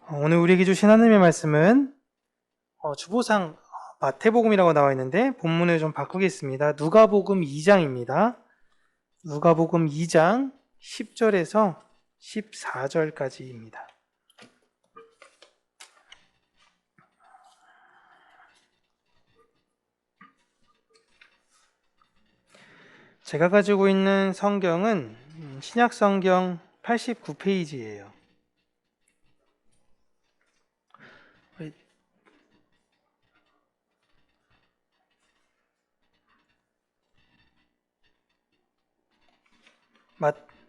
오늘 우리에게 주신 하나님의 말씀은 주보상 마태복음이라고 나와 있는데 본문을 좀 바꾸겠습니다. 누가복음 2장입니다. 누가복음 2장 10절에서 14절까지입니다. 제가 가지고 있는 성경은 신약성경 89페이지예요.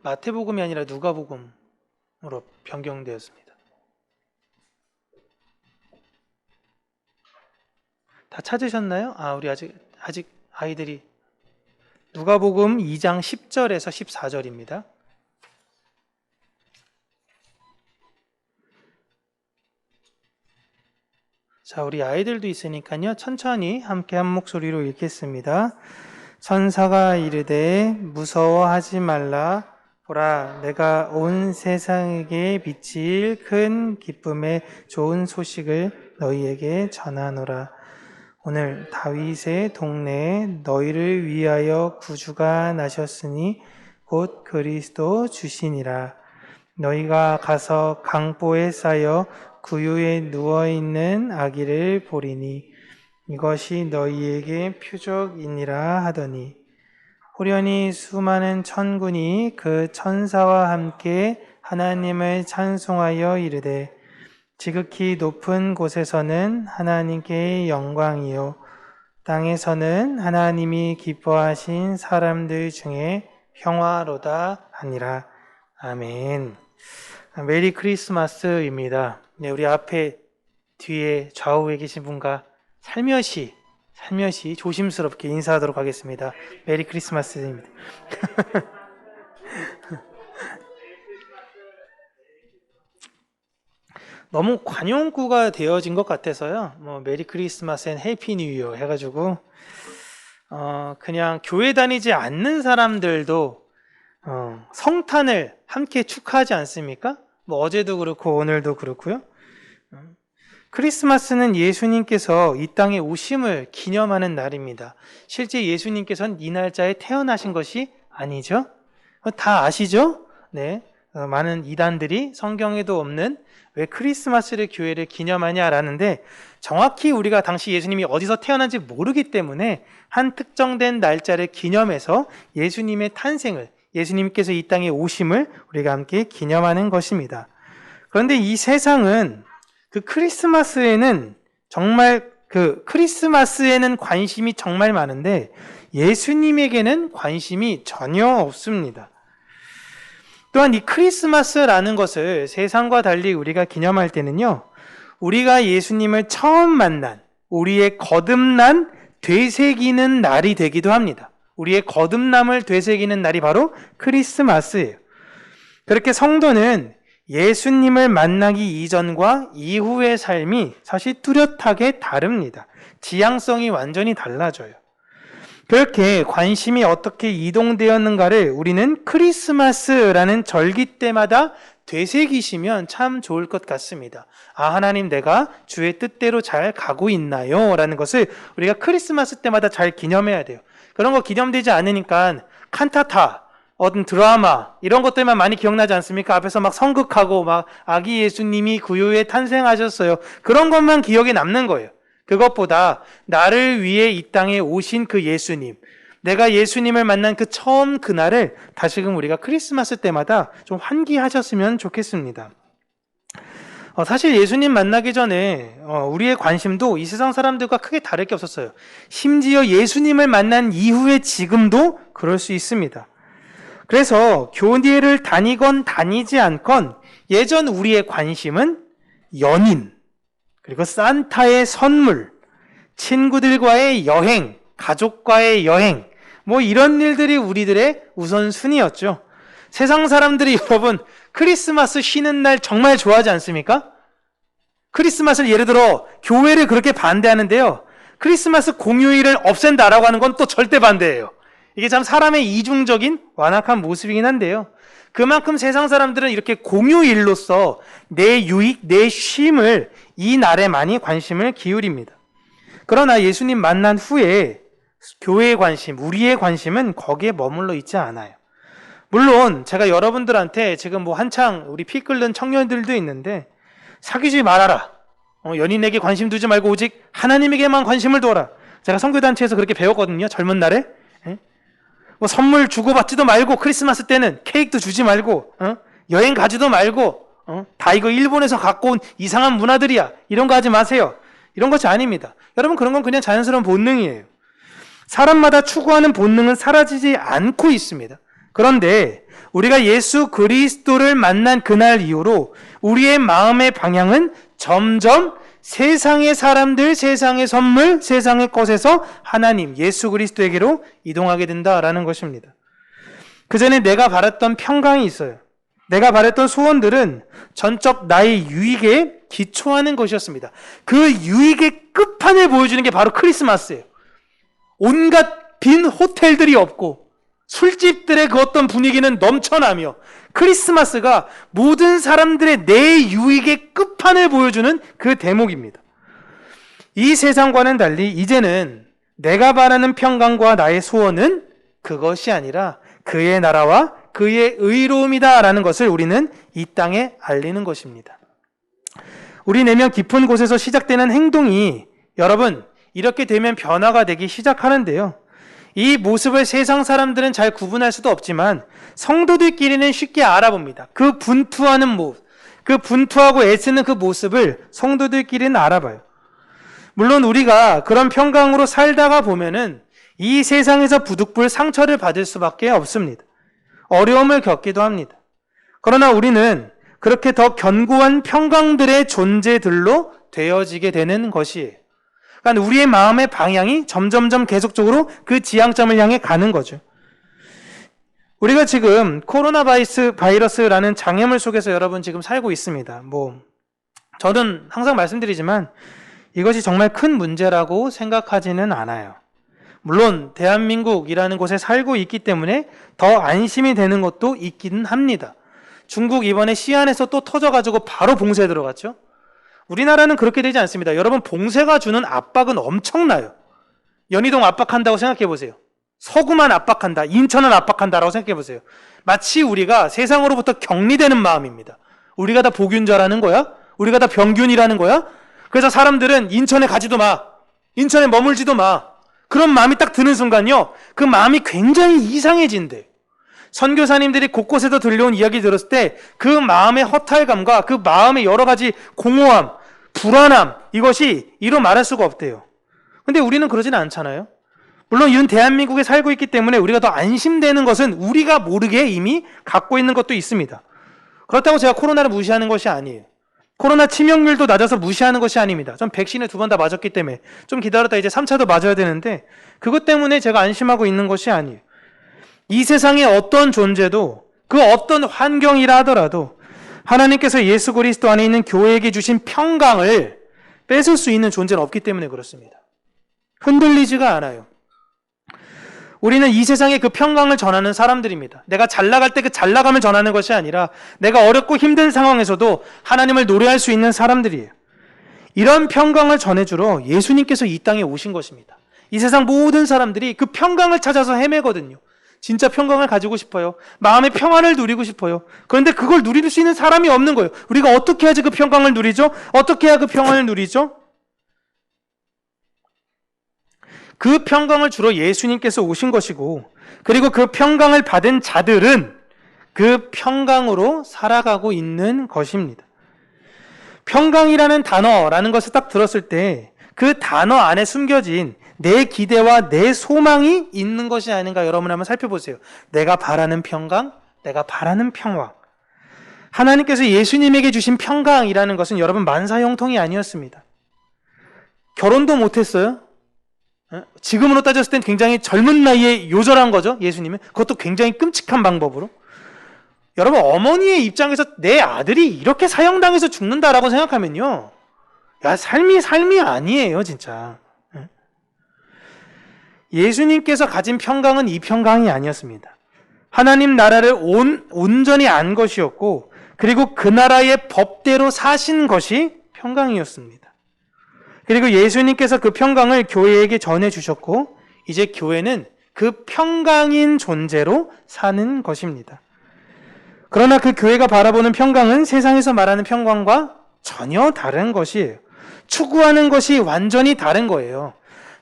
마태복음이 아니라 누가복음으로 변경되었습니다. 다 찾으셨나요? 우리 아직 아이들이 누가복음 2장 10절에서 14절입니다. 자, 우리 아이들도 있으니까요. 천천히 함께 한 목소리로 읽겠습니다. 천사가 이르되 무서워하지 말라. 보라, 내가 온 세상에게 비칠 큰 기쁨의 좋은 소식을 너희에게 전하노라. 오늘 다윗의 동네에 너희를 위하여 구주가 나셨으니 곧 그리스도 주시니라. 너희가 가서 강보에 쌓여 구유에 누워있는 아기를 보리니 이것이 너희에게 표적이니라 하더니 호련히 수많은 천군이 그 천사와 함께 하나님을 찬송하여 이르되 지극히 높은 곳에서는 하나님께 영광이요 땅에서는 하나님이 기뻐하신 사람들 중에 평화로다 하니라. 아멘. 메리 크리스마스입니다. 네, 우리 앞에 뒤에 좌우에 계신 분과 살며시 조심스럽게 인사하도록 하겠습니다. 메리 크리스마스입니다. 너무 관용구가 되어진 것 같아서요. 메리 크리스마스 앤 해피 뉴 이어 해가지고 그냥 교회 다니지 않는 사람들도 성탄을 함께 축하하지 않습니까? 어제도 그렇고 오늘도 그렇고요. 크리스마스는 예수님께서 이 땅에 오심을 기념하는 날입니다. 실제 예수님께서는 이 날짜에 태어나신 것이 아니죠. 다 아시죠? 네. 많은 이단들이 성경에도 없는 왜 크리스마스를 교회를 기념하냐라는데 정확히 우리가 당시 예수님이 어디서 태어난지 모르기 때문에 한 특정된 날짜를 기념해서 예수님의 탄생을, 예수님께서 이 땅에 오심을 우리가 함께 기념하는 것입니다. 그런데 이 세상은 크리스마스에는 관심이 정말 많은데 예수님에게는 관심이 전혀 없습니다. 또한 이 크리스마스라는 것을 세상과 달리 우리가 기념할 때는요, 우리가 예수님을 처음 만난, 우리의 거듭난 되새기는 날이 되기도 합니다. 우리의 거듭남을 되새기는 날이 바로 크리스마스예요. 그렇게 성도는 예수님을 만나기 이전과 이후의 삶이 사실 뚜렷하게 다릅니다. 지향성이 완전히 달라져요. 그렇게 관심이 어떻게 이동되었는가를 우리는 크리스마스라는 절기 때마다 되새기시면 참 좋을 것 같습니다. 하나님, 내가 주의 뜻대로 잘 가고 있나요? 라는 것을 우리가 크리스마스 때마다 잘 기념해야 돼요. 그런 거 기념되지 않으니까 칸타타, 어떤 드라마 이런 것들만 많이 기억나지 않습니까? 앞에서 막 성극하고 막 아기 예수님이 구유에 탄생하셨어요. 그런 것만 기억에 남는 거예요. 그것보다 나를 위해 이 땅에 오신 그 예수님, 내가 예수님을 만난 그 처음 그날을 다시금 우리가 크리스마스 때마다 좀 환기하셨으면 좋겠습니다. 사실 예수님 만나기 전에 우리의 관심도 이 세상 사람들과 크게 다를 게 없었어요. 심지어 예수님을 만난 이후에 지금도 그럴 수 있습니다. 그래서 교회를 다니건 다니지 않건 예전 우리의 관심은 연인, 그리고 산타의 선물, 친구들과의 여행, 가족과의 여행, 이런 일들이 우리들의 우선순위였죠. 세상 사람들이 여러분 크리스마스 쉬는 날 정말 좋아하지 않습니까? 크리스마스를 예를 들어 교회를 그렇게 반대하는데요. 크리스마스 공휴일을 없앤다라고 하는 건 또 절대 반대예요. 이게 참 사람의 이중적인 완악한 모습이긴 한데요. 그만큼 세상 사람들은 이렇게 공유일로서 내 유익, 내 쉼을 이 날에 많이 관심을 기울입니다. 그러나 예수님 만난 후에 교회의 관심, 우리의 관심은 거기에 머물러 있지 않아요. 물론 제가 여러분들한테 지금 뭐 한창 우리 피 끓는 청년들도 있는데 사귀지 말아라. 연인에게 관심 두지 말고 오직 하나님에게만 관심을 두어라. 제가 선교단체에서 그렇게 배웠거든요. 젊은 날에. 뭐 선물 주고받지도 말고 크리스마스 때는 케이크도 주지 말고 여행 가지도 말고 다 이거 일본에서 갖고 온 이상한 문화들이야. 이런 거 하지 마세요. 이런 것이 아닙니다. 여러분 그런 건 그냥 자연스러운 본능이에요. 사람마다 추구하는 본능은 사라지지 않고 있습니다. 그런데 우리가 예수 그리스도를 만난 그날 이후로 우리의 마음의 방향은 점점 세상의 사람들, 세상의 선물, 세상의 것에서 하나님, 예수 그리스도에게로 이동하게 된다라는 것입니다. 그 전에 내가 바랐던 평강이 있어요. 내가 바랐던 소원들은 전적 나의 유익에 기초하는 것이었습니다. 그 유익의 끝판을 보여주는 게 바로 크리스마스예요. 온갖 빈 호텔들이 없고 술집들의 그 어떤 분위기는 넘쳐나며 크리스마스가 모든 사람들의 내 유익의 끝판을 보여주는 그 대목입니다. 이 세상과는 달리 이제는 내가 바라는 평강과 나의 소원은 그것이 아니라 그의 나라와 그의 의로움이다라는 것을 우리는 이 땅에 알리는 것입니다. 우리 내면 깊은 곳에서 시작되는 행동이 여러분 이렇게 되면 변화가 되기 시작하는데요. 이 모습을 세상 사람들은 잘 구분할 수도 없지만 성도들끼리는 쉽게 알아봅니다. 그 분투하는 모습, 그 분투하고 애쓰는 그 모습을 성도들끼리는 알아봐요. 물론 우리가 그런 평강으로 살다가 보면은 이 세상에서 부득불 상처를 받을 수밖에 없습니다. 어려움을 겪기도 합니다. 그러나 우리는 그렇게 더 견고한 평강들의 존재들로 되어지게 되는 것이에요. 그러니까 우리의 마음의 방향이 점점점 계속적으로 그 지향점을 향해 가는 거죠. 우리가 지금 코로나 바이러스라는 장애물 속에서 여러분 지금 살고 있습니다. 저는 항상 말씀드리지만 이것이 정말 큰 문제라고 생각하지는 않아요. 물론 대한민국이라는 곳에 살고 있기 때문에 더 안심이 되는 것도 있기는 합니다. 중국 이번에 시안에서 또 터져가지고 바로 봉쇄에 들어갔죠. 우리나라는 그렇게 되지 않습니다. 여러분 봉쇄가 주는 압박은 엄청나요. 연희동 압박한다고 생각해 보세요. 서구만 압박한다, 인천은 압박한다라고 생각해 보세요. 마치 우리가 세상으로부터 격리되는 마음입니다. 우리가 다 복균자라는 거야? 우리가 다 병균이라는 거야? 그래서 사람들은 인천에 가지도 마, 인천에 머물지도 마. 그런 마음이 딱 드는 순간요, 그 마음이 굉장히 이상해진대. 선교사님들이 곳곳에서 들려온 이야기 들었을 때 그 마음의 허탈감과 그 마음의 여러 가지 공허함, 불안함, 이것이 이루 말할 수가 없대요. 근데 우리는 그러지는 않잖아요. 물론 이런 대한민국에 살고 있기 때문에 우리가 더 안심되는 것은 우리가 모르게 이미 갖고 있는 것도 있습니다. 그렇다고 제가 코로나를 무시하는 것이 아니에요. 코로나 치명률도 낮아서 무시하는 것이 아닙니다. 전 백신을 2번 다 맞았기 때문에 좀 기다렸다 이제 3차도 맞아야 되는데 그것 때문에 제가 안심하고 있는 것이 아니에요. 이 세상의 어떤 존재도 그 어떤 환경이라 하더라도 하나님께서 예수 그리스도 안에 있는 교회에게 주신 평강을 뺏을 수 있는 존재는 없기 때문에 그렇습니다. 흔들리지가 않아요. 우리는 이 세상에 그 평강을 전하는 사람들입니다. 내가 잘 나갈 때 그 잘 나감을 전하는 것이 아니라 내가 어렵고 힘든 상황에서도 하나님을 노래할 수 있는 사람들이에요. 이런 평강을 전해주러 예수님께서 이 땅에 오신 것입니다. 이 세상 모든 사람들이 그 평강을 찾아서 헤매거든요. 진짜 평강을 가지고 싶어요. 마음의 평안을 누리고 싶어요. 그런데 그걸 누릴 수 있는 사람이 없는 거예요. 우리가 어떻게 해야지 그 평강을 누리죠? 어떻게 해야 그 평안을 누리죠? 그 평강을 주러 예수님께서 오신 것이고, 그리고 그 평강을 받은 자들은 그 평강으로 살아가고 있는 것입니다. 평강이라는 단어라는 것을 딱 들었을 때 그 단어 안에 숨겨진 내 기대와 내 소망이 있는 것이 아닌가 여러분 한번 살펴보세요. 내가 바라는 평강, 내가 바라는 평화. 하나님께서 예수님에게 주신 평강이라는 것은 여러분 만사형통이 아니었습니다. 결혼도 못했어요. 지금으로 따졌을 땐 굉장히 젊은 나이에 요절한 거죠. 예수님은. 그것도 굉장히 끔찍한 방법으로. 여러분 어머니의 입장에서 내 아들이 이렇게 사형당해서 죽는다라고 생각하면요, 야 삶이 아니에요 진짜. 예수님께서 가진 평강은 이 평강이 아니었습니다. 하나님 나라를 온전히 안 것이었고, 그리고 그 나라의 법대로 사신 것이 평강이었습니다. 그리고 예수님께서 그 평강을 교회에게 전해주셨고, 이제 교회는 그 평강인 존재로 사는 것입니다. 그러나 그 교회가 바라보는 평강은 세상에서 말하는 평강과 전혀 다른 것이에요. 추구하는 것이 완전히 다른 거예요.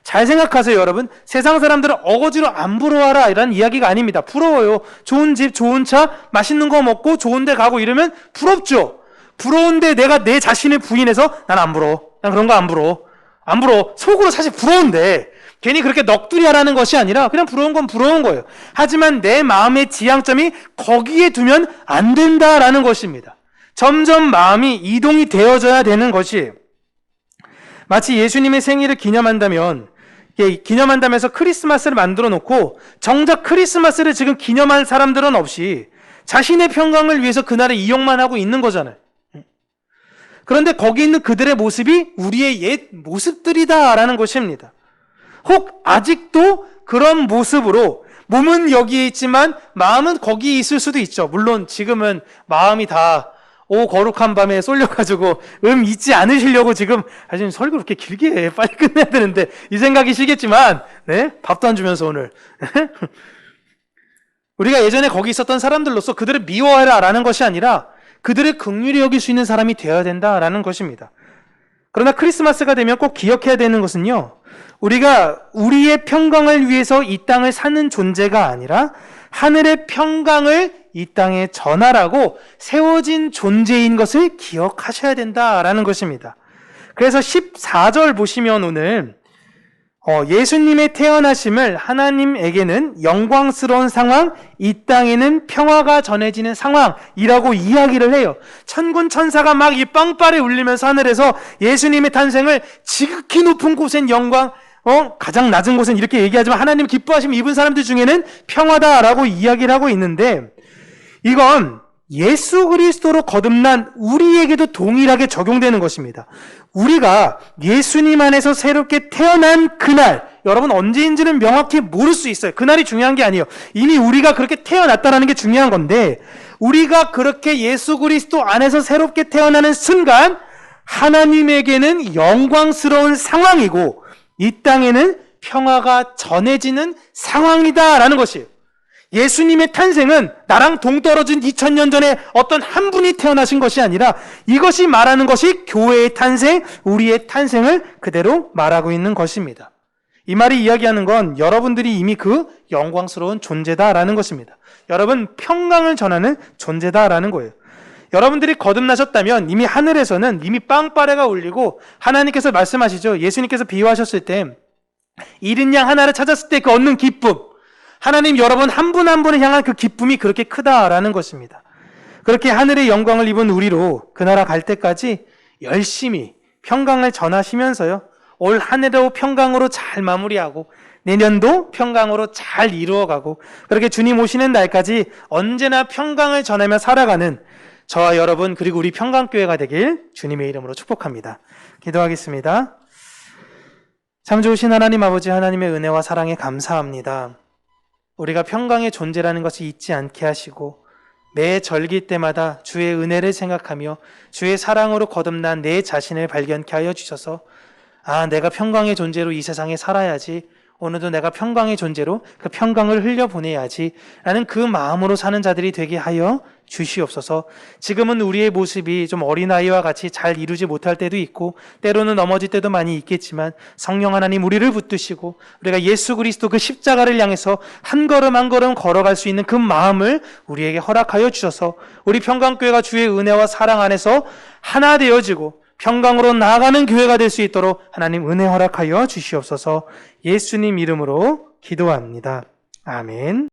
잘 생각하세요, 여러분. 세상 사람들은 어거지로 안 부러워하라 이런 이야기가 아닙니다. 부러워요. 좋은 집, 좋은 차, 맛있는 거 먹고 좋은 데 가고 이러면 부럽죠. 부러운데 내가 내 자신을 부인해서 난 안 부러워. 난 그런 거 안 부러워. 안 부러워. 속으로 사실 부러운데 괜히 그렇게 넋두리 하라는 것이 아니라 그냥 부러운 건 부러운 거예요. 하지만 내 마음의 지향점이 거기에 두면 안 된다라는 것입니다. 점점 마음이 이동이 되어져야 되는 것이에요. 마치 예수님의 생일을 기념한다면서 크리스마스를 만들어 놓고 정작 크리스마스를 지금 기념할 사람들은 없이 자신의 평강을 위해서 그날을 이용만 하고 있는 거잖아요. 그런데 거기 있는 그들의 모습이 우리의 옛 모습들이다라는 것입니다. 혹 아직도 그런 모습으로 몸은 여기에 있지만 마음은 거기에 있을 수도 있죠. 물론 지금은 마음이 다 거룩한 밤에 쏠려가지고 잊지 않으시려고 지금 아직 설교 그렇게 길게 해. 빨리 끝내야 되는데 이 생각이시겠지만 밥도 안 주면서 오늘 우리가 예전에 거기 있었던 사람들로서 그들을 미워해라 라는 것이 아니라 그들을 긍휼히 여길 수 있는 사람이 되어야 된다라는 것입니다. 그러나 크리스마스가 되면 꼭 기억해야 되는 것은요, 우리가 우리의 평강을 위해서 이 땅을 사는 존재가 아니라 하늘의 평강을 이 땅에 전하라고 세워진 존재인 것을 기억하셔야 된다라는 것입니다. 그래서 14절 보시면 오늘 예수님의 태어나심을 하나님에게는 영광스러운 상황, 이 땅에는 평화가 전해지는 상황이라고 이야기를 해요. 천군 천사가 막 이 빵빠레 울리면서 하늘에서 예수님의 탄생을 지극히 높은 곳엔 영광, 가장 낮은 곳은 이렇게 얘기하지만 하나님 기뻐하심 입은 사람들 중에는 평화다라고 이야기를 하고 있는데, 이건 예수 그리스도로 거듭난 우리에게도 동일하게 적용되는 것입니다. 우리가 예수님 안에서 새롭게 태어난 그날, 여러분 언제인지는 명확히 모를 수 있어요. 그날이 중요한 게 아니에요. 이미 우리가 그렇게 태어났다는 게 중요한 건데, 우리가 그렇게 예수 그리스도 안에서 새롭게 태어나는 순간 하나님에게는 영광스러운 상황이고 이 땅에는 평화가 전해지는 상황이다라는 것이에요. 예수님의 탄생은 나랑 동떨어진 2000년 전에 어떤 한 분이 태어나신 것이 아니라 이것이 말하는 것이 교회의 탄생, 우리의 탄생을 그대로 말하고 있는 것입니다. 이 말이 이야기하는 건 여러분들이 이미 그 영광스러운 존재다라는 것입니다. 여러분 평강을 전하는 존재다라는 거예요. 여러분들이 거듭나셨다면 이미 하늘에서는 이미 빵빠레가 울리고 하나님께서 말씀하시죠. 예수님께서 비유하셨을 때 잃은 양 하나를 찾았을 때 그 얻는 기쁨, 하나님 여러분 한 분 한 분을 향한 그 기쁨이 그렇게 크다라는 것입니다. 그렇게 하늘의 영광을 입은 우리로 그 나라 갈 때까지 열심히 평강을 전하시면서요, 올 한 해도 평강으로 잘 마무리하고 내년도 평강으로 잘 이루어가고 그렇게 주님 오시는 날까지 언제나 평강을 전하며 살아가는 저와 여러분 그리고 우리 평강교회가 되길 주님의 이름으로 축복합니다. 기도하겠습니다. 참 좋으신 하나님 아버지, 하나님의 은혜와 사랑에 감사합니다. 우리가 평강의 존재라는 것을 잊지 않게 하시고 매 절기 때마다 주의 은혜를 생각하며 주의 사랑으로 거듭난 내 자신을 발견케 하여 주셔서 내가 평강의 존재로 이 세상에 살아야지, 오늘도 내가 평강의 존재로 그 평강을 흘려보내야지 라는 그 마음으로 사는 자들이 되게 하여 주시옵소서. 지금은 우리의 모습이 좀 어린아이와 같이 잘 이루지 못할 때도 있고 때로는 넘어질 때도 많이 있겠지만 성령 하나님 우리를 붙드시고 우리가 예수 그리스도 그 십자가를 향해서 한 걸음 한 걸음 걸어갈 수 있는 그 마음을 우리에게 허락하여 주셔서 우리 평강교회가 주의 은혜와 사랑 안에서 하나 되어지고 평강으로 나아가는 교회가 될 수 있도록 하나님 은혜 허락하여 주시옵소서. 예수님 이름으로 기도합니다. 아멘.